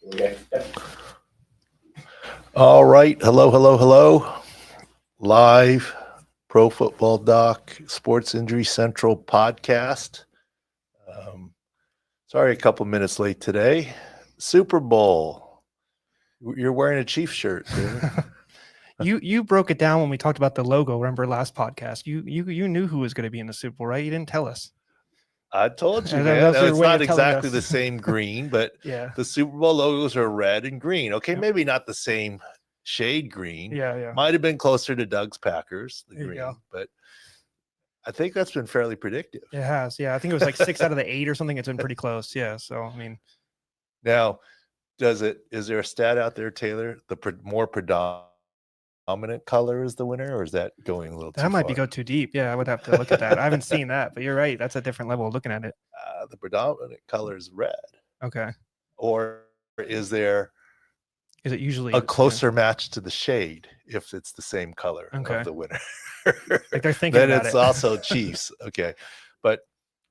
Okay. All right. Hello. Live Pro Football Doc Sports Injury Central podcast. Sorry, a couple minutes late today. Super Bowl. You're wearing a Chiefs shirt, David. You broke it down when we talked about the logo. Remember last podcast? You knew who was going to be in the Super Bowl, right? You didn't tell us. I told you, And man. that's No, your it's way not of telling exactly us. the same green, but Yeah. the Super Bowl logos are red and green. Okay, Yep. maybe not the same shade green. Yeah. Might have been closer to Doug's Packers, the There you green, go. but I think that's been fairly predictive. It has. Yeah. I think it was like 6 out of the 8 or something. It's been pretty close. Yeah. So, I mean, Now, is there a stat out there, Taylor? The more predominant color is the winner, or is that going a little too that might far? be go too deep. Yeah. I would have to look at that. I haven't seen that, but you're right. That's a different level of looking at it. The predominant color is red. Okay. Or is there Is it usually a closer match to the shade if it's the same color Okay. of the winner? Like they're thinking Then about it's it. also Chiefs. Okay. But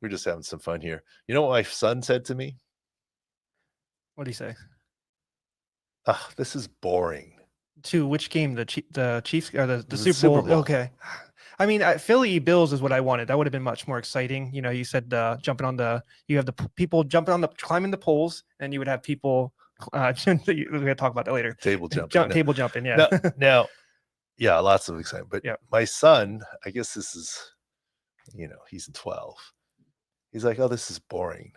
we're just having some fun here. You know what my son said to me? What do you say? This is boring. To which game? The Chiefs or the The Super Super Bowl? Bowl. Okay. I mean, Philly Bills is what I wanted. That would have been much more exciting. You know, you said jumping on you have the people jumping on climbing the poles, and you would have people. We're gonna talk about that later. Table jumping. Table jumping. Yeah. Now, yeah, lots of excitement. But Yeah. my son, I guess this is, he's 12. He's like, oh, this is boring.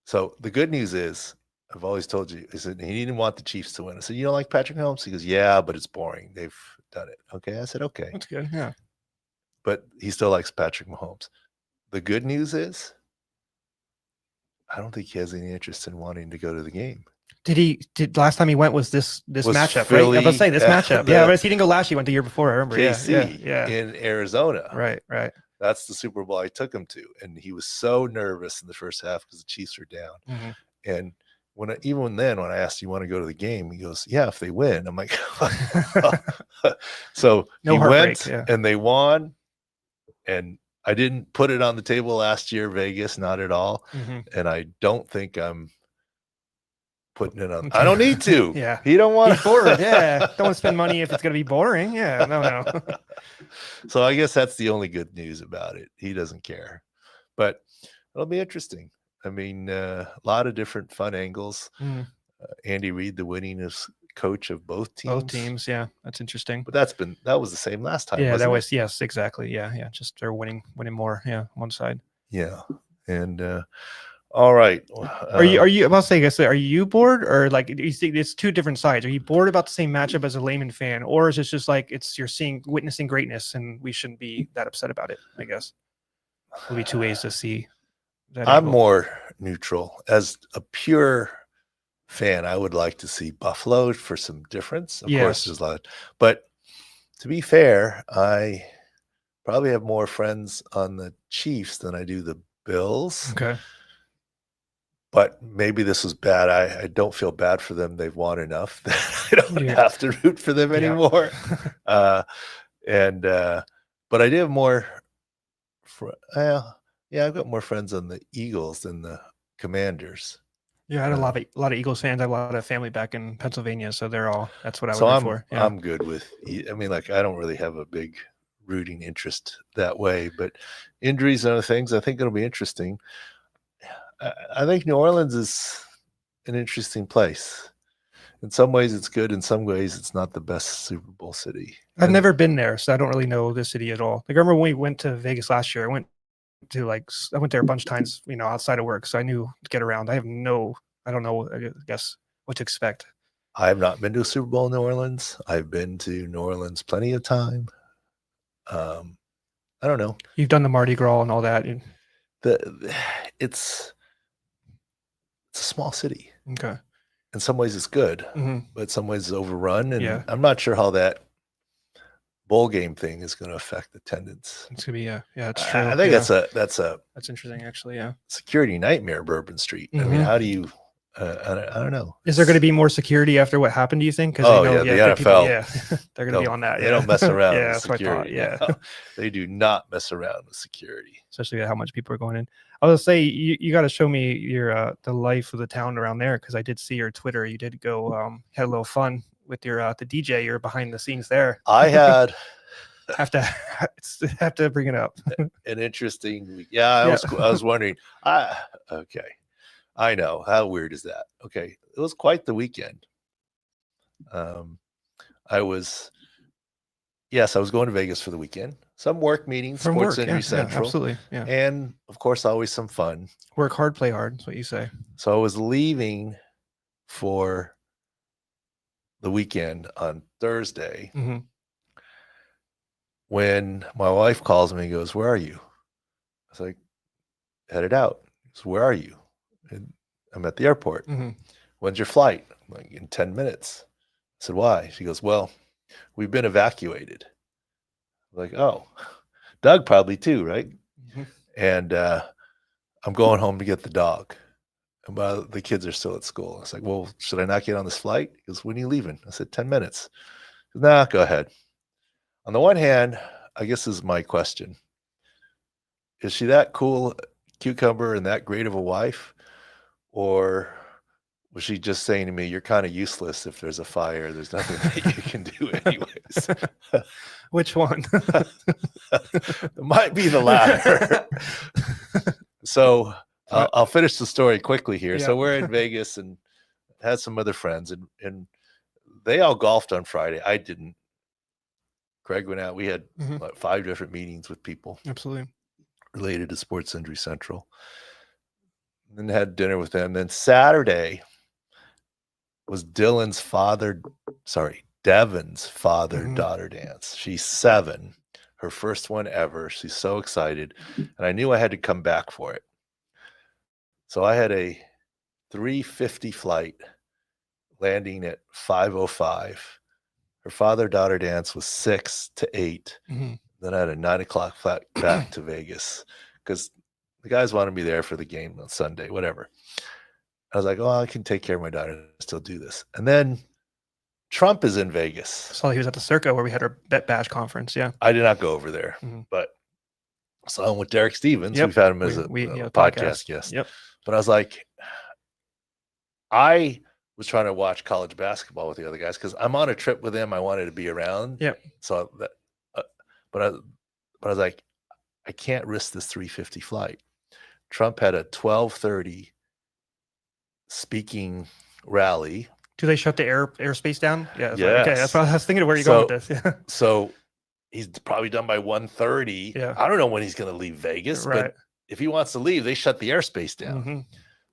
So the good news is, I've always told you, he said he didn't want the Chiefs to win. I said, you don't like Patrick Mahomes? He goes, yeah, but it's boring. They've done it. Okay. I said, okay. That's good. Yeah. But he still likes Patrick Mahomes. The good news is, I don't think he has any interest in wanting to go to the game. Did last time he went was this matchup, Philly right? I was about to say this matchup. the Yeah, but he didn't go last year. He went the year before. I remember. KC Yeah. in Arizona. Right. That's the Super Bowl I took him to. And he was so nervous in the first half because the Chiefs were down. Mm-hmm. And even then, when I asked, you want to go to the game? He goes, yeah, if they win. I'm like, so No he heartbreak, went and they won. And I didn't put it on the table last year, Vegas, not at all. Mm-hmm. And I don't think I'm putting it on. Okay. I don't need to. Yeah. He don't want He's bored. Yeah. Don't want to spend money if it's going to be boring. Yeah. No. So I guess that's the only good news about it. He doesn't care, but it'll be interesting. I mean, a lot of different fun angles. Mm. Andy Reid, the winningest coach of both teams. Both teams. Yeah. That's interesting. But that was the same last time. Yeah. wasn't That it? was, yes, exactly. Yeah. Just they're winning more. Yeah. One side. Yeah. And, all right. Are you about to say, I guess, are you bored, or like you see it's two different sides? Are you bored about the same matchup as a layman fan, or is it just like you're witnessing greatness and we shouldn't be that upset about it? I guess will be two ways to see that. I'm angle. more neutral. As a pure fan, I would like to see Buffalo for some difference. Of course, there's a lot, but to be fair, I probably have more friends on the Chiefs than I do the Bills. Okay. But maybe this was bad. I don't feel bad for them. They've won enough that I don't have to root for them anymore. But I do have more. I've got more friends on the Eagles than the Commanders. Yeah, I had a lot of Eagles fans. I have a lot of family back in Pennsylvania, so that's what I would So root for. Yeah. I'm good with. I mean, like I don't really have a big rooting interest that way, but injuries and other things, I think it'll be interesting. I think New Orleans is an interesting place. In some ways it's good. In some ways it's not the best Super Bowl city. I've never been there, so I don't really know the city at all. Like, I remember when we went to Vegas last year, I went there a bunch of times, outside of work. So I knew to get around. I don't know, I guess what to expect. I have not been to a Super Bowl in New Orleans. I've been to New Orleans plenty of time. I don't know. You've done the Mardi Gras and all that. It's a small city. Okay. In some ways it's good, Mm-hmm. but in some ways it's overrun. And Yeah. I'm not sure how that bowl game thing is going to affect attendance. It's gonna be it's true. I think that's interesting, actually. Yeah. security nightmare, Bourbon Street. I mean, how do you? I don't know. Is there going to be more security after what happened? Do you think? The NFL. They're going to be on that. They don't mess around. Yeah, with that's what I thought. security. Yeah, No, they do not mess around with security. especially how much people are going in. I was say you got to show me your the life of the town around there, because I did see your Twitter. You did go had a little fun with your the DJ. You're behind the scenes there. I had have to bring it up. an interesting week. Yeah, I was wondering. Okay, I know, how weird is that? Okay, it was quite the weekend. I was going to Vegas for the weekend. Some work meetings, From Sports work, Injury yeah, Central, absolutely, yeah. and of course, always some fun. Work hard, play hard. That's what you say. So I was leaving for the weekend on Thursday Mm-hmm. when my wife calls me and goes, "Where are you?" I was like, "Headed out." She goes, "Where are you?" And I'm at the airport. Mm-hmm. "When's your flight?" I'm like, "In 10 minutes." I said, "Why?" She goes, "Well, we've been evacuated." I'm like, "Oh, Doug probably too, right?" Mm-hmm. And I'm going home to get the dog. And the kids are still at school. I was like, "Well, should I not get on this flight?" He goes, "When are you leaving?" I said, 10 minutes. He goes, "Nah, go ahead." On the one hand, I guess this is my question. Is she that cool cucumber and that great of a wife? Or was she just saying to me, "You're kind of useless if there's a fire. There's nothing that you can do anyways"? Which one? It might be the latter. So I'll finish the story quickly here. Yeah. So we're in Vegas and had some other friends, and they all golfed on Friday. I didn't. Craig went out. We had 5 different meetings with people Absolutely related to Sports Injury Central. And then had dinner with them. Then Saturday was Devon's father-daughter dance. She's 7, her first one ever. She's so excited. And I knew I had to come back for it. So I had a 3:50 flight landing at 5:05. Her father-daughter dance was 6 to 8. Mm-hmm. Then I had a 9 o'clock flight back to Vegas because the guys wanted me there for the game on Sunday, whatever. I was like, "Oh, I can take care of my daughter and still do this." And then Trump is in Vegas. So he was at the Circa where we had our Bet Bash conference. Yeah. I did not go over there, but so I'm with Derek Stevens. Yep. We've had him as a podcast guest. Yep. But I was like, I was trying to watch college basketball with the other guys because I'm on a trip with him. I wanted to be around. Yep. So that, but I was like, I can't risk this 3:50 flight. Trump had a 12:30 speaking rally. Do they shut the airspace down? Yeah. Yes. Okay. That's what I was thinking of where you're going with this. Yeah. So he's probably done by 1:30. Yeah. I don't know when he's going to leave Vegas, Right. but if he wants to leave, they shut the airspace down. Mm-hmm.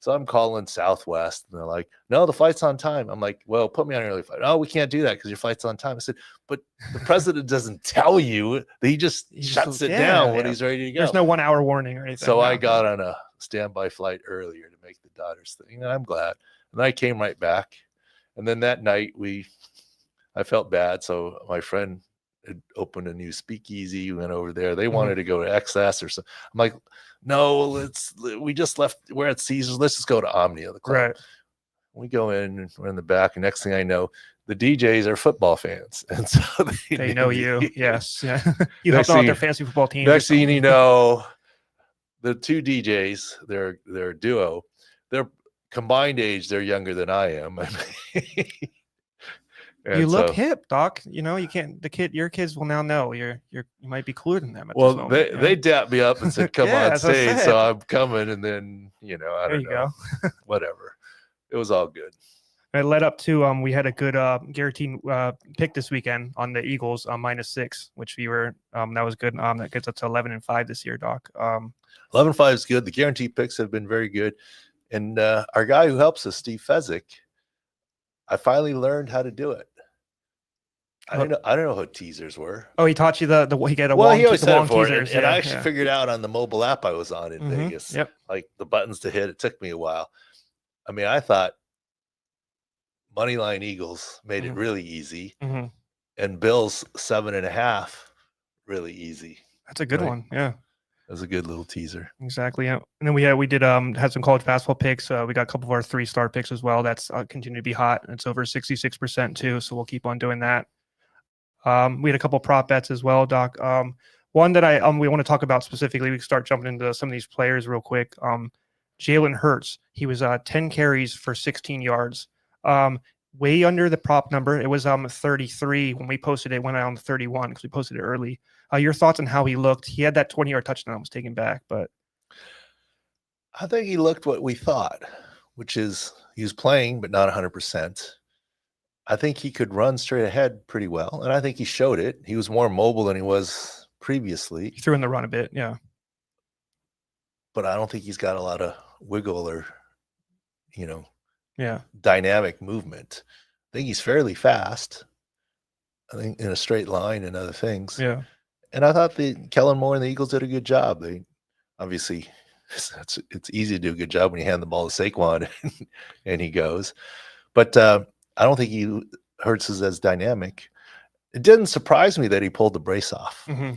So I'm calling Southwest, and they're like, "No, the flight's on time." I'm like, "Well, put me on an early flight." "Oh, we can't do that because your flight's on time." I said, "But the president doesn't tell you. He just shuts it down when he's ready to go." There's no 1 hour warning or anything. So I got on a standby flight earlier to make the daughter's thing, and I'm glad. And I came right back. And then that night I felt bad. So my friend had opened a new speakeasy, went over there. They wanted to go to XS or something. I'm like, "No, we just left. We're at Caesars. Let's just go to Omnia, the club." Right. We go in, we're in the back, and next thing I know, the DJs are football fans. And so they know you. Yes. Yeah. You helped out their fantasy football team. Next thing you know, the 2 DJs, they're a duo. They're combined age, they're younger than I am. You look hip, Doc. You know, you can't. Your kids will now know you might be cooler than them. At this moment, they dapped me up and said, "Come on stage." So I'm coming, and then I don't know, whatever. It was all good. It led up to we had a good guaranteed pick this weekend on the Eagles -6, which we were that was good. That gets us to 11-5 this year, Doc. 11-5 is good. The guaranteed picks have been very good, and our guy who helps us, Steve Fezzik, I finally learned how to do it. I don't know what teasers were. Oh, he taught you he got a well, long, he always said long it for teasers. it, and I actually figured out on the mobile app I was on in Vegas, like the buttons to hit. It took me a while. I mean, I thought Moneyline Eagles made it really easy, and Bills 7.5 really easy. That's a good one. Yeah. That was a good little teaser. Exactly. Yeah. And then we did had some college basketball picks. We got a couple of our 3-star picks as well. That's continued to be hot. It's over 66% too. So we'll keep on doing that. We had a couple prop bets as well, Doc. One that we want to talk about specifically, we can start jumping into some of these players real quick. Jalen Hurts, he was 10 carries for 16 yards. Way under the prop number. It was 33 when we posted it, went on 31 because we posted it early. Your thoughts on how he looked? He had that 20-yard touchdown was taken back, but I think he looked what we thought, which is he was playing, but not 100%. I think he could run straight ahead pretty well, and I think he showed it. He was more mobile than he was previously. he threw in the run a bit, yeah. But I don't think he's got a lot of wiggle or, Yeah. dynamic movement. I think he's fairly fast. I think in a straight line and other things. Yeah. And I thought Kellen Moore and the Eagles did a good job. They obviously it's easy to do a good job when you hand the ball to Saquon and he goes. But I don't think Hurts is as dynamic. It didn't surprise me that he pulled the brace off. Mm-hmm.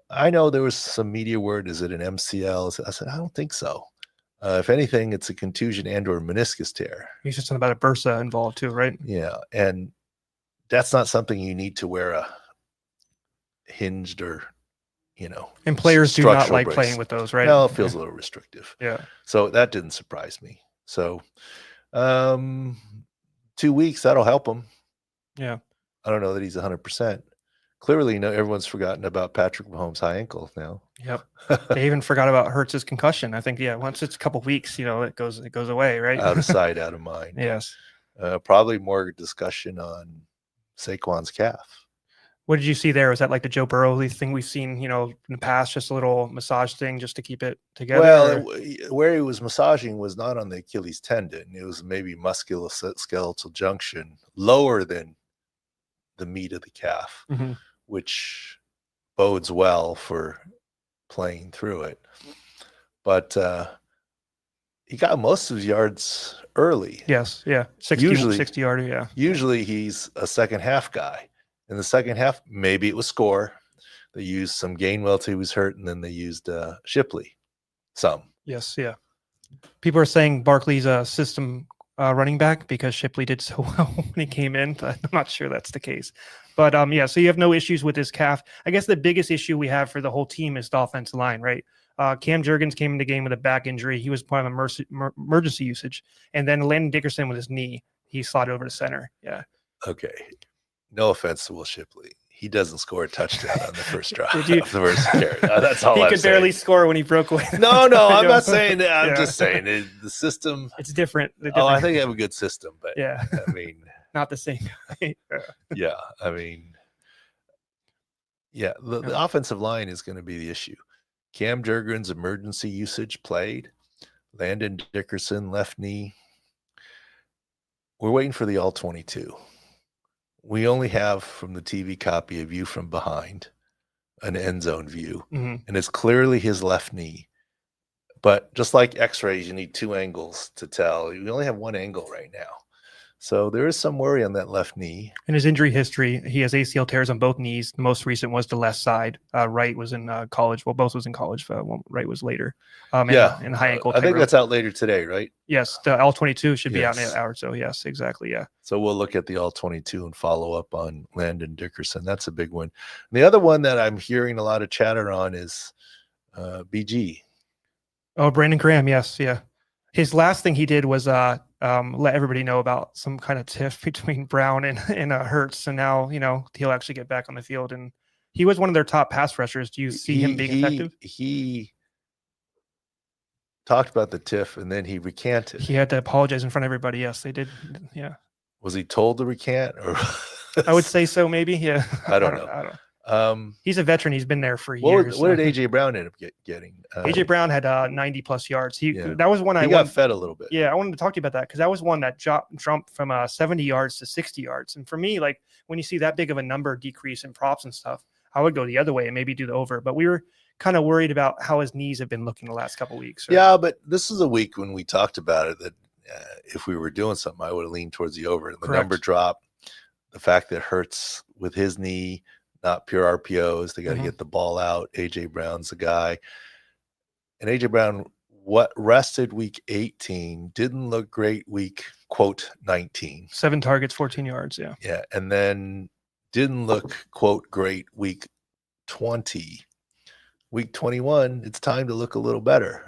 I know there was some media word. Is it an MCL? I said, I don't think so. If anything, it's a contusion and or meniscus tear. He's just something about a bursa involved too, right? Yeah. And that's not something you need to wear a hinged or, and players do not like brace. playing with those, right? No, it feels a little restrictive. Yeah. So that didn't surprise me. So 2 weeks, that'll help him. Yeah. I don't know that he's 100%. Clearly, everyone's forgotten about Patrick Mahomes' high ankle now. Yep. They even forgot about Hurts' concussion. I think, once it's a couple weeks, it goes away, right? Out of sight, out of mind. Yes. Probably more discussion on Saquon's calf. What did you see there? Was that like the Joe Burrow thing we've seen, in the past, just a little massage thing just to keep it together? Well, where he was massaging was not on the Achilles tendon. It was maybe musculoskeletal junction, lower than the meat of the calf, mm-hmm. which bodes well for playing through it. But he got most of his yards early. Yes, yeah. 60 yarder, yeah. Usually he's a second half guy. In the second half, maybe it was score. They used some Gainwell till he was hurt, and then they used Shipley some. Yes, yeah. People are saying Barkley's a system running back because Shipley did so well when he came in. But I'm not sure that's the case. But so you have no issues with his calf. I guess the biggest issue we have for the whole team is the offensive line, right? Cam Jurgens came in the game with a back injury. He was part of emergency usage. And then Landon Dickerson with his knee, he slotted over to center. Yeah. Okay. No offense to Will Shipley. He doesn't score a touchdown on the first drive. The first carry. That's all he I'm could saying. barely score when he broke away. No, I'm not saying that. I'm just saying the system. It's different. I think they have a good system, but yeah, I mean, not the same. Yeah, I mean, the offensive line is going to be the issue. Cam Jurgens' emergency usage played. Landon Dickerson left knee. We're waiting for the all 22. We only have from the TV copy a view from behind, an end zone view, mm-hmm. and it's clearly his left knee. But just like X-rays, you need two angles to tell. We only have one angle right now. So there is some worry on that left knee. In his injury history, he has ACL tears on both knees. The most recent was the left side. Right was in college. Well, both was in college. Right was later. And high ankle. I think that's out later today, right? Yes, the L22 should be out in an hour or so. Yes, exactly. Yeah. So we'll look at the All-22 and follow up on Landon Dickerson. That's a big one. And the other one that I'm hearing a lot of chatter on is BG. Oh, Brandon Graham. Yes, yeah. His last thing he did was let everybody know about some kind of tiff between Brown and Hurts, and now he'll actually get back on the field. And he was one of their top pass rushers. Do you see him being effective? He talked about the tiff, and then he recanted. He had to apologize in front of everybody. Yes, they did. Yeah. Was he told to recant, or I would say so, maybe. Yeah. I don't know. He's a veteran. He's been there for years. What did AJ Brown end up getting? AJ Brown had 90 plus yards. That was one he got fed a little bit. Yeah, I wanted to talk to you about that because that was one that jumped from 70 yards to 60 yards. And for me, like when you see that big of a number decrease in props and stuff, I would go the other way and maybe do the over. But we were kind of worried about how his knees have been looking the last couple of weeks. Right? Yeah, but this is a week when we talked about it that if we were doing something, I would have leaned towards the over. And the number drop, the fact that Hurts with his knee, not pure RPOs, they got to get the ball out. AJ Brown's the guy. And AJ Brown, what rested week 18, didn't look great week, quote, 19. 7 targets, 14 yards, yeah. Yeah, and then didn't look, quote, great week 20. week 21, it's time to look a little better.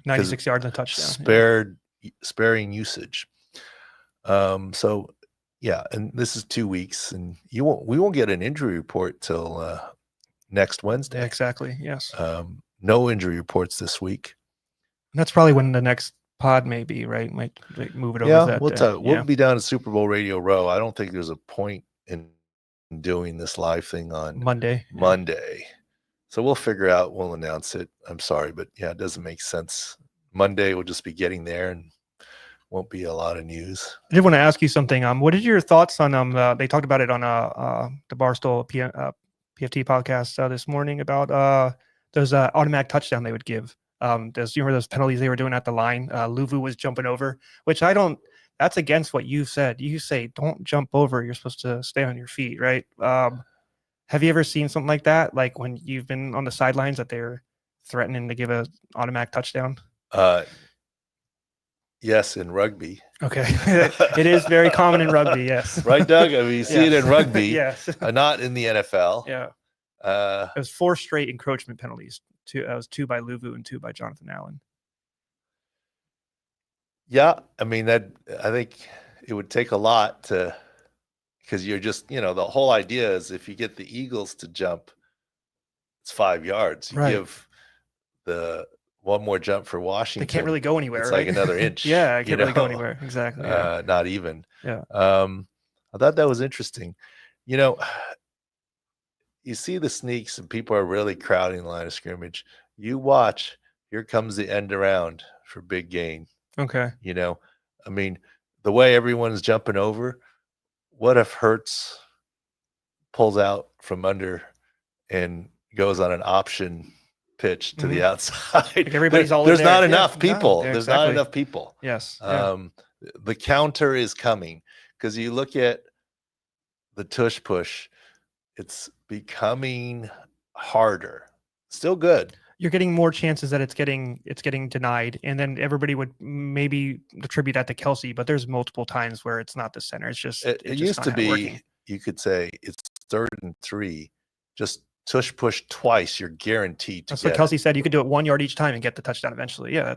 96 yards and a touchdown. Sparing usage. So yeah, and this is 2 weeks, and we won't get an injury report till next Wednesday. Yeah, exactly. Yes. No injury reports this week. And that's probably when the next pod may be, right? Might move it over. Yeah, we'll be down at Super Bowl Radio Row. I don't think there's a point in doing this live thing on Monday. So we'll announce it. I'm sorry, but yeah, it doesn't make sense. Monday we'll just be getting there and won't be a lot of news. I did want to ask you something. What are your thoughts on they talked about it on the Barstool PFT podcast this morning about those automatic touchdown they would give. You remember those penalties they were doing at the line? Luvu was jumping over, which that's against what you said. You say don't jump over. You're supposed to stay on your feet, right? Have you ever seen something like that? Like when you've been on the sidelines that they're threatening to give an automatic touchdown? Yes, in rugby. Okay. It is very common in rugby, yes. Right, Doug? I mean, you see it in rugby. Yes. Not in the NFL. Yeah. It was 4 straight encroachment penalties. It was 2 by Luvu and 2 by Jonathan Allen. Yeah, I mean, I think it would take a lot because you're just, the whole idea is if you get the Eagles to jump, it's 5 yards. You give the one more jump for Washington. They can't really go anywhere. It's right? like another inch. Yeah, it can't really go anywhere. Exactly. Yeah. Not even. Yeah. I thought that was interesting. You see the sneaks and people are really crowding the line of scrimmage. You watch, here comes the end around for big gain. Okay. I mean, the way everyone's jumping over, what if Hurts pulls out from under and goes on an option pitch to the outside? Like everybody's all there's in there. not enough people. Yeah, there's not enough people. Yes. The counter is coming because you look at the tush push, it's becoming harder. Still good. You're getting more chances that it's getting denied, and then everybody would maybe attribute that to Kelsey, but there's multiple times where it's not the center. It's just it used to be working. You could say it's 3rd and 3, just tush push twice. You're guaranteed to. That's what Kelsey said. You could do it 1 yard each time and get the touchdown eventually. Yeah,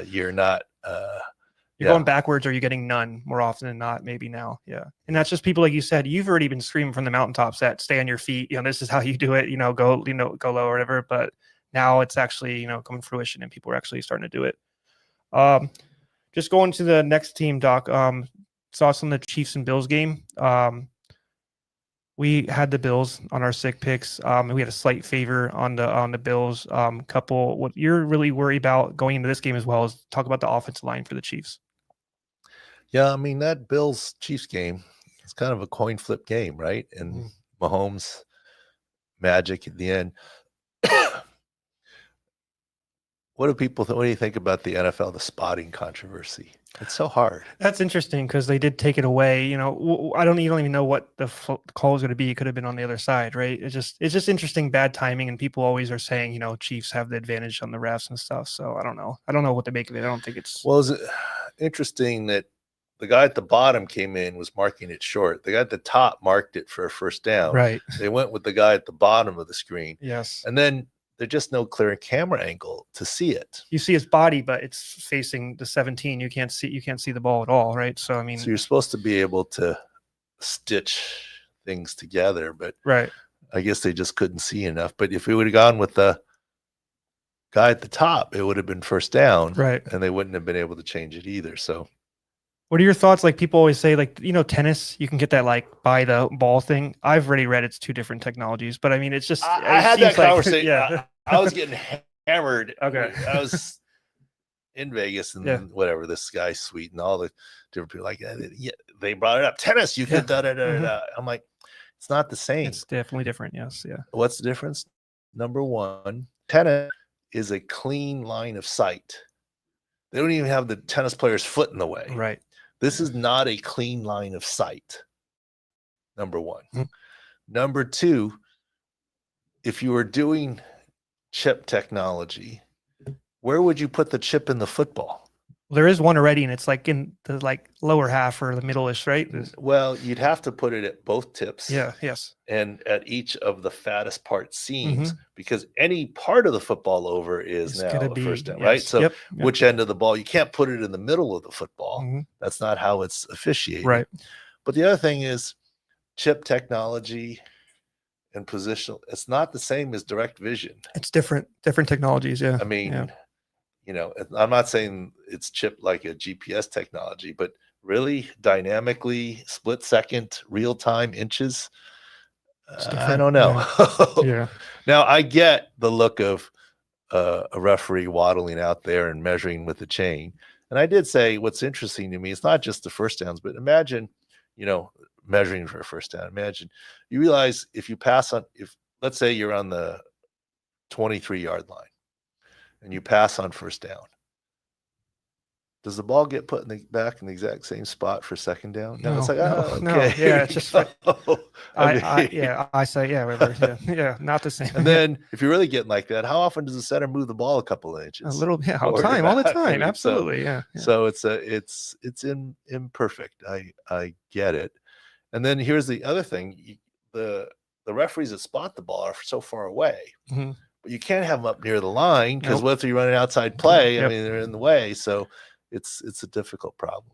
you're not. You're going backwards, or you're getting none more often than not. Maybe now, yeah. And that's just people like you said. You've already been screaming from the mountaintops that stay on your feet. This is how you do it. Go low or whatever. But now it's actually coming to fruition, and people are actually starting to do it. Just going to the next team, Doc. Thoughts on the Chiefs and Bills game. We had the Bills on our SIC picks. We had a slight favor on the Bills. What you're really worried about going into this game as well is talk about the offensive line for the Chiefs. Yeah, I mean, that Bills-Chiefs game, it's kind of a coin flip game, right? And Mahomes magic at the end. What do you think about the NFL, the spotting controversy? It's so hard. That's interesting because they did take it away. I don't even know what the call was going to be. It could have been on the other side, right? It's just interesting, bad timing, and people always are saying, Chiefs have the advantage on the refs and stuff. So I don't know. I don't know what to make of it. I don't think it's. Well, is it interesting that the guy at the bottom came in, was marking it short. The guy at the top marked it for a first down. Right. They went with the guy at the bottom of the screen. Yes. And then there's just no clear camera angle to see it. You see his body, but it's facing the 17. You can't see the ball at all, right? So so you're supposed to be able to stitch things together, but right. I guess they just couldn't see enough. But if we would have gone with the guy at the top, it would have been first down, right? And they wouldn't have been able to change it either. So, what are your thoughts? Like people always say, tennis, you can get that by the ball thing. I've already read it's 2 different technologies, but I mean, it's just. I had that conversation. Yeah. I was getting hammered. Okay. I was in Vegas and whatever, this guy's sweet and all the different people they brought it up. Tennis, you could da. I'm like, it's not the same. It's definitely different. Yes. Yeah. What's the difference? Number one, tennis is a clean line of sight. They don't even have the tennis player's foot in the way. Right. This is not a clean line of sight. Number one. Number two, if you were doing chip technology, where would you put the chip in the football? There is one already, and it's like in the like lower half or the middle-ish, right? Well, you'd have to put it at both tips. Yeah. Yes. And at each of the fattest part seams, Mhm. because any part of the football over is It's now gonna a be first down, right? yes. So Yep. which end of the ball? You can't put it in the middle of the football. Mhm. That's not how it's officiated. Right. But the other thing is chip technology and positional. It's not the same as direct vision. It's different technologies. Yeah. I mean, yeah. I'm not saying it's chipped like a GPS technology, but really dynamically split second, real time inches. It's I different. don't know. Yeah. Now I get the look of a referee waddling out there and measuring with the chain. And I did say what's interesting to me, it's not just the first downs, but imagine, measuring for a first down. Imagine you realize if you pass on, if let's say you're on the 23-yard line and you pass on first down, does the ball get put back in the exact same spot for second down? No, it's like, okay. No. Yeah, it's just I say, yeah, whatever. Yeah, not the same. And then if you're really getting like that, how often does the center move the ball a couple of inches? A little, yeah, all Forward or the back? time. Absolutely, yeah. So it's imperfect. I get it. And then here's the other thing: the referees that spot the ball are so far away, Mhm. but you can't have them up near the line because Nope. what if you run an outside play? I Yep. mean, they're in the way. So it's a difficult problem.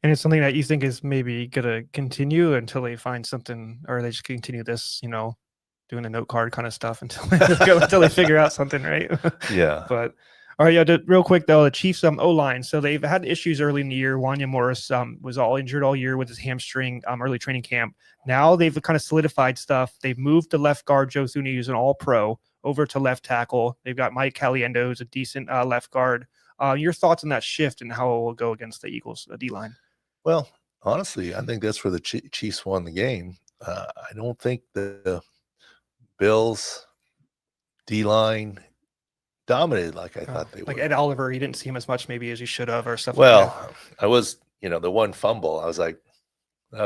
And it's something that you think is maybe gonna continue until they find something, or they just continue this, doing a note card kind of stuff until they figure out something, right? Yeah. But all right, yeah. Real quick though, the Chiefs O-line. So they've had issues early in the year. Wanya Morris was all injured all year with his hamstring early training camp. Now they've kind of solidified stuff. They've moved the left guard Joe Thuney, who's an all-pro, over to left tackle. They've got Mike Caliendo, who's a decent left guard. Your thoughts on that shift and how it will go against the Eagles D-line? Well, honestly, I think that's where the Chiefs won the game. I don't think the Bills D-line dominated like I thought they like would. Ed Oliver, you didn't see him as much maybe as you should have, or stuff. Well, like that. I was, the one fumble. I was like, it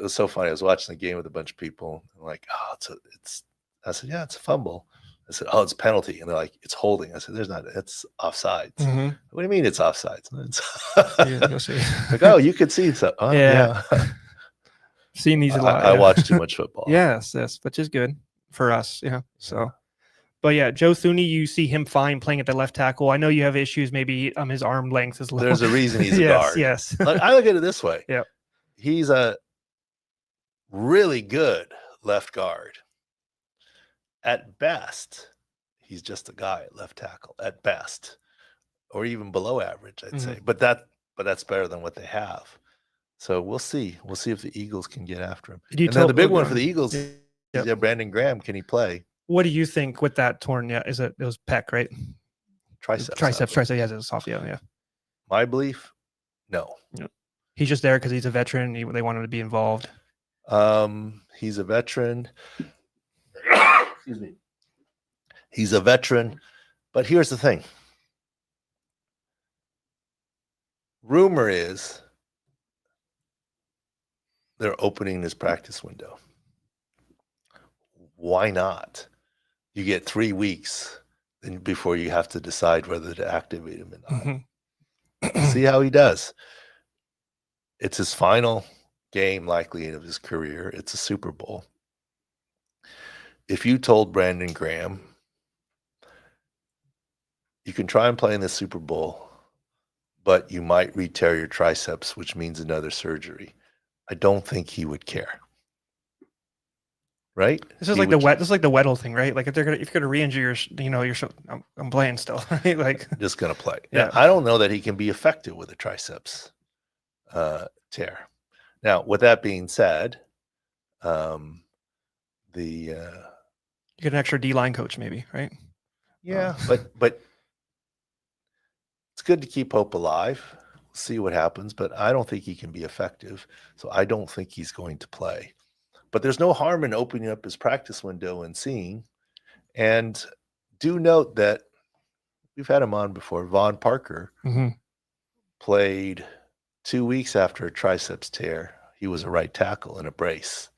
was so funny. I was watching the game with a bunch of people, and like, oh, it's. I said, yeah, it's a fumble. I said, oh, it's a penalty, and they're like, it's holding. I said, there's not. It's offsides. Mm-hmm. What do you mean it's offsides? Yeah, like, oh, you could see so. Oh, yeah. Seen these a lot. I watch too much football. Yes, which is good for us. Yeah. So, but yeah, Joe Thuney, you see him fine playing at the left tackle. I know you have issues. Maybe his arm length is low. There's a reason he's a guard. Yes. I look at it this way. Yeah. He's a really good left guard. At best, he's just a guy at left tackle. At best, or even below average, I'd say. But that's better than what they have. So we'll see. We'll see if the Eagles can get after him. And then the big one for the Eagles is Brandon Graham. Can he play? What do you think with that torn? Yeah, it was pec, right? Triceps. Yeah, it's a soft. Yeah. My belief, no. He's just there because he's a veteran. They want him to be involved. He's a veteran. Excuse me. He's a veteran, but here's the thing. Rumor is they're opening his practice window. Why not? You get 3 weeks before you have to decide whether to activate him or not. Mm-hmm. See how he does. It's his final game, likely, of his career. It's a Super Bowl. If you told Brandon Graham, you can try and play in the Super Bowl, but you might re-tear your triceps, which means another surgery, I don't think he would care. Right? This is like the Weddle thing, right? Like if you're gonna re-injure your, I'm playing still, right? Like just gonna play. Yeah. Now, I don't know that he can be effective with a triceps tear. Now, with that being said, you get an extra D-line coach, maybe, right? Yeah, but it's good to keep hope alive. We'll see what happens, but I don't think he can be effective. So I don't think he's going to play. But there's no harm in opening up his practice window and seeing. And do note that we've had him on before. Vaughn Parker played 2 weeks after a triceps tear. He was a right tackle in a brace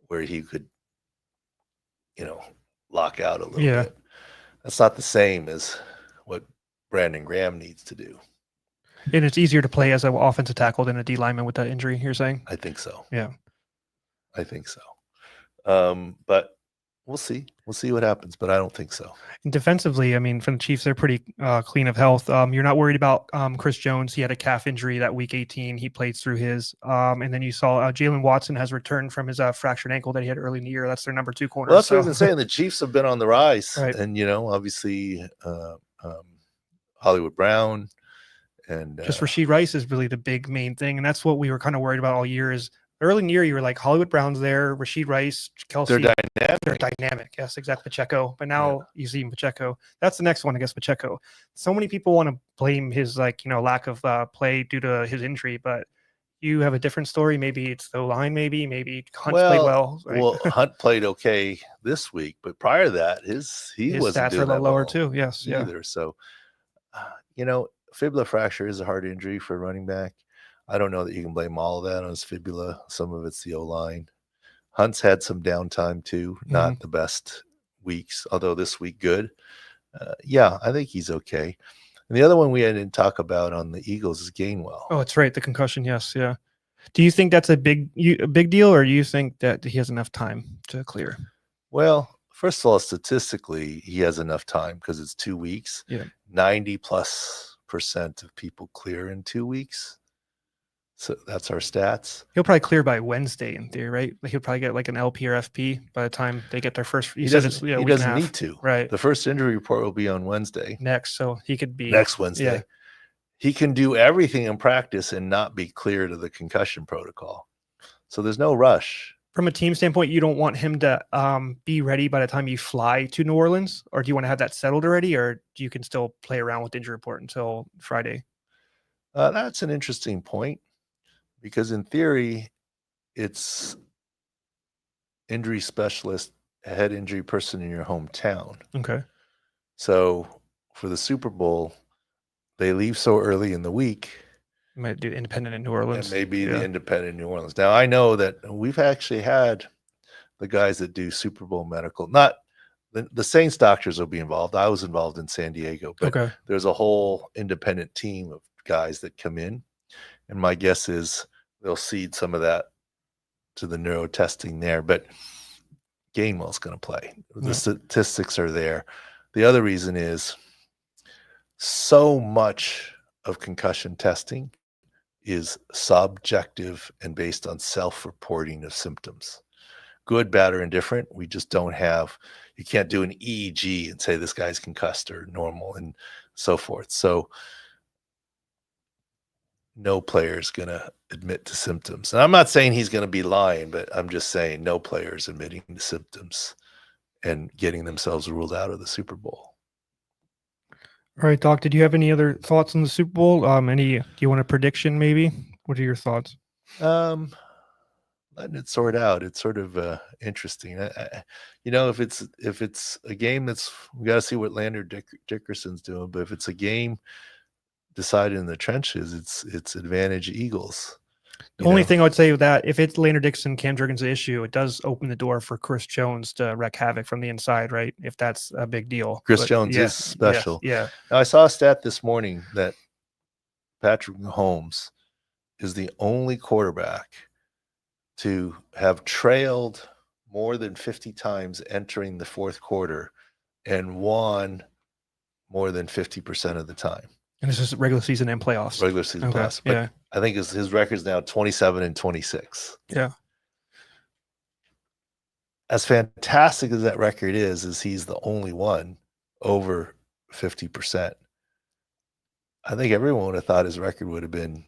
where he could, lock out a little bit. That's not the same as what Brandon Graham needs to do. And it's easier to play as an offensive tackle than a D lineman with that injury, you're saying? I think so. Yeah. I think so. But we'll see. We'll see what happens, but I don't think so. And defensively, I mean, for the Chiefs, they're pretty clean of health. You're not worried about Chris Jones. He had a calf injury that week 18. He played through his. And then you saw Jalen Watson has returned from his fractured ankle that he had early in the year. That's their number 2 corner. Well, that's what I've been saying. The Chiefs have been on the rise. Right. And, obviously Hollywood Brown and just Rashid Rice is really the big main thing. And that's what we were kind of worried about all year is early in the year, you were like Hollywood Brown's there, Rashid Rice, Kelsey. They're dynamic. Yes, exactly. Pacheco. But now you see Pacheco. That's the next one, I guess, Pacheco. So many people want to blame his lack of play due to his injury, but you have a different story. Maybe it's the line, maybe Hunt played well. Right? Well, Hunt played okay this week, but prior to that, his wasn't stats are a little lower too. Yes. Either. Yeah. So fibula fracture is a hard injury for a running back. I don't know that you can blame all of that on his fibula. Some of it's the O-line. Hunt's had some downtime too, not the best weeks, although this week good. I think he's okay. And the other one we didn't talk about on the Eagles is Gainwell. Oh, that's right. The concussion. Yes. Yeah. Do you think that's a big deal, or do you think that he has enough time to clear? Well, first of all, statistically, he has enough time because it's 2 weeks. Yeah. 90+% of people clear in 2 weeks. So that's our stats. He'll probably clear by Wednesday in theory, right? He'll probably get like an LP or FP by the time they get their first. He doesn't need to. Right. The first injury report will be on Wednesday. Next, so he could be next Wednesday. Yeah. He can do everything in practice and not be clear to the concussion protocol. So there's no rush. From a team standpoint, you don't want him to be ready by the time you fly to New Orleans, or do you want to have that settled already, or you can still play around with the injury report until Friday? That's an interesting point. Because in theory, it's injury specialist, a head injury person in your hometown. Okay. So for the Super Bowl, they leave so early in the week. You might do independent in New Orleans. And maybe the independent in New Orleans. Now, I know that we've actually had the guys that do Super Bowl medical. Not the Saints doctors will be involved. I was involved in San Diego. But there's a whole independent team of guys that come in. And my guess is they'll cede some of that to the neuro testing there. But Gainwell's going to play. The statistics are there. The other reason is so much of concussion testing is subjective and based on self-reporting of symptoms. Good, bad, or indifferent. We just don't have, you can't do an EEG and say this guy's concussed or normal and so forth. So no player is going to admit to symptoms. And I'm not saying he's going to be lying, but I'm just saying no player is admitting to symptoms and getting themselves ruled out of the Super Bowl. All right, Doc, did you have any other thoughts on the Super Bowl? Do you want a prediction maybe? What are your thoughts? Letting it sort out. It's sort of interesting. If it's a game that's, we got to see what Landon Dickerson's doing, but if it's a game decided in the trenches, it's advantage Eagles. The only thing I would say with that, if it's Landon Dickerson, Cam Jurgens' issue, it does open the door for Chris Jones to wreak havoc from the inside, right? If that's a big deal. Chris Jones is special. Yeah. Now, I saw a stat this morning that Patrick Mahomes is the only quarterback to have trailed more than 50 times entering the fourth quarter and won more than 50% of the time. And this is regular season and playoffs. Regular season playoffs. But I think his record's now 27-26. Yeah. As fantastic as that record is he's the only one over 50%. I think everyone would have thought his record would have been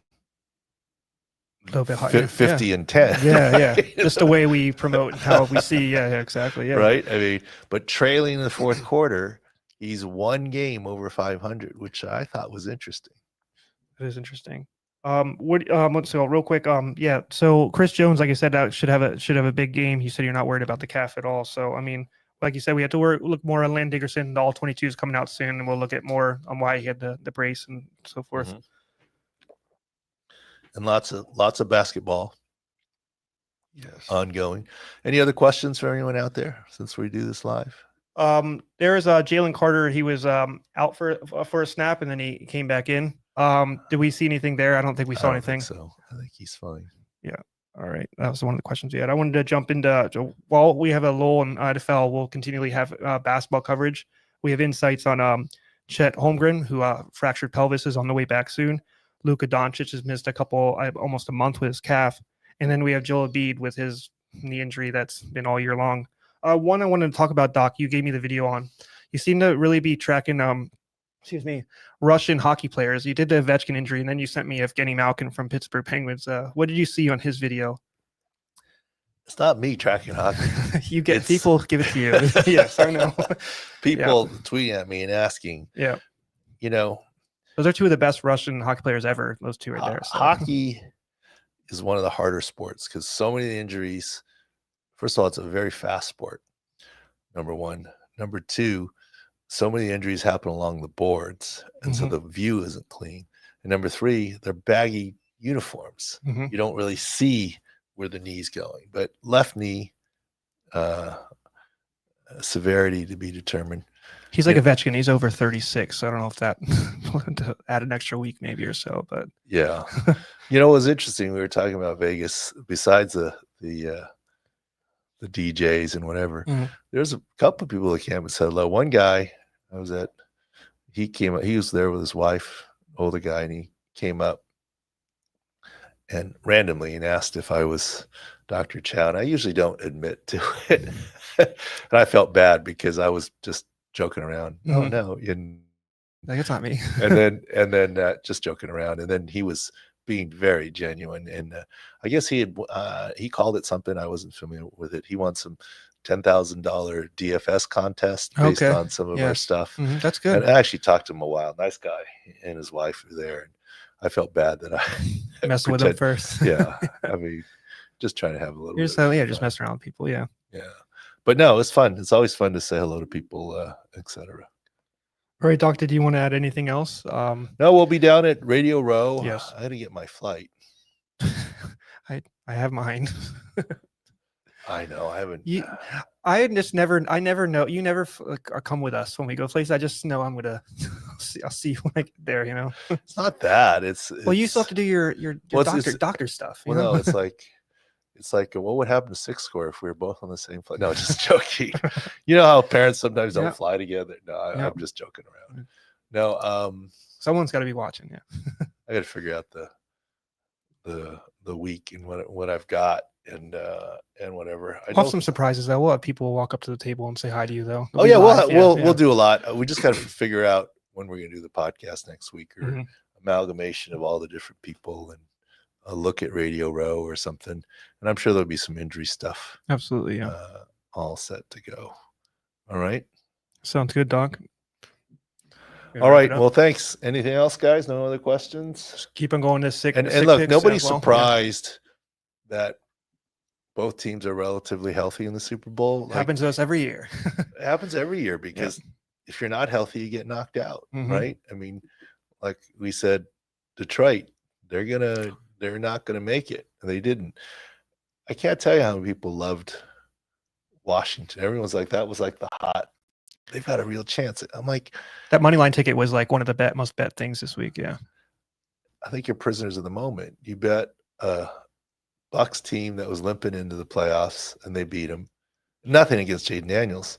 a little bit higher. 50 and 10. Yeah. Just the way we promote how we see. Yeah, exactly. Yeah. Right. I mean, but trailing in the fourth quarter, he's one game over 500, which I thought was interesting. It is interesting. Let's go real quick. So Chris Jones, like I said, should have a big game. You said you're not worried about the calf at all. So I mean, like you said, we have to look more on Landon Dickerson. The all 22 is coming out soon, and we'll look at more on why he had the brace and so forth. Mm-hmm. And lots of basketball. Yes. Ongoing. Any other questions for anyone out there since we do this live? There is Jalen Carter. He was out for a snap, and then he came back in. Did we see anything there? I don't think we I saw don't anything. think so. I think he's fine. All right. That was one of the questions we had. I wanted to jump into, while we have a lull in NFL, we'll continually have basketball coverage. We have insights on Chet Holmgren, who fractured pelvis, is on the way back soon. Luka Doncic has missed almost a month with his calf. And then we have Joel Embiid with his knee injury that's been all year long. One I wanted to talk about, Doc, you gave me the video on. You seem to really be tracking Russian hockey players. You did the Ovechkin injury, and then you sent me Evgeny Malkin from Pittsburgh Penguins. What did you see on his video? It's not me tracking hockey. People give it to you. Yes, I know. People tweeting at me and asking. Yeah. Those are two of the best Russian hockey players ever. Those two right there. So. Hockey is one of the harder sports because so many injuries. First of all, it's a very fast sport. Number one. Number two, so many injuries happen along the boards, and so the view isn't clean. And number three, they're baggy uniforms. You don't really see where the knee's going. But left knee, severity to be determined. He's like Ovechkin. He's over 36. So I don't know if that to add an extra week maybe or so. But yeah, it was interesting. We were talking about Vegas. Besides the DJs and whatever, there's a couple of people that came and said hello. One guy he came up, he was there with his wife, older guy, and he came up and randomly and asked if I was Dr. Chao. And I usually don't admit to it. And I felt bad because I was just joking around. Oh no. Like, it's not me. and then just joking around. And then he was being very genuine. And I guess he called it something. I wasn't familiar with it. He won some $10,000 DFS contest based on some of our stuff. That's good. And I actually talked to him a while. Nice guy, and his wife were there. And I felt bad that I messed with him first. Yeah. I mean, just trying to have a little just messing around with people. Yeah. Yeah. But no, it's fun. It's always fun to say hello to people, etc. All right, Doc, did you want to add anything else? No, we'll be down at Radio Row. Yes. I had to get my flight. I have mine. I know. I haven't. I never know. You never come with us when we go places. I just know I'm gonna. I'll see you when I get there. It's not that. It's well, you still have to do your doctor stuff. No, it's like what would happen to Six Score if we were both on the same flight? No, just joking. You know how parents sometimes don't fly together. No, I'm just joking around. No, someone's got to be watching. Yeah, I got to figure out the week and what I've got. And whatever. We'll have some surprises though. We'll have people walk up to the table and say hi to you though. We'll do a lot. We just got to figure out when we're going to do the podcast next week or amalgamation of all the different people and a look at Radio Row or something. And I'm sure there'll be some injury stuff. Absolutely, yeah. All set to go. All right. Sounds good, Doc. All right. Well, thanks. Anything else, guys? No other questions? Just keep on going to SIC. And look, nobody's surprised that both teams are relatively healthy in the Super Bowl. Happens to us every year. It happens every year because if you're not healthy, you get knocked out, right? I mean, like we said, Detroit, they're not gonna make it, and they didn't. I can't tell you how many people loved Washington. Everyone's like, that was like the hot. They've got a real chance. I'm like, that money line ticket was like one of the most bet things this week. Yeah, I think you're prisoners of the moment. You bet Bucks team that was limping into the playoffs and they beat them. Nothing against Jaden Daniels.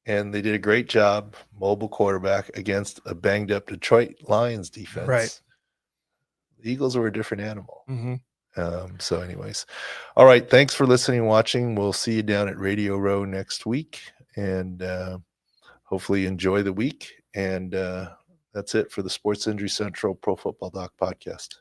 And they did a great job, mobile quarterback against a banged up Detroit Lions defense. Right. The Eagles were a different animal. So anyways, all right. Thanks for listening and watching. We'll see you down at Radio Row next week and hopefully enjoy the week. And that's it for the Sports Injury Central Pro Football Doc podcast.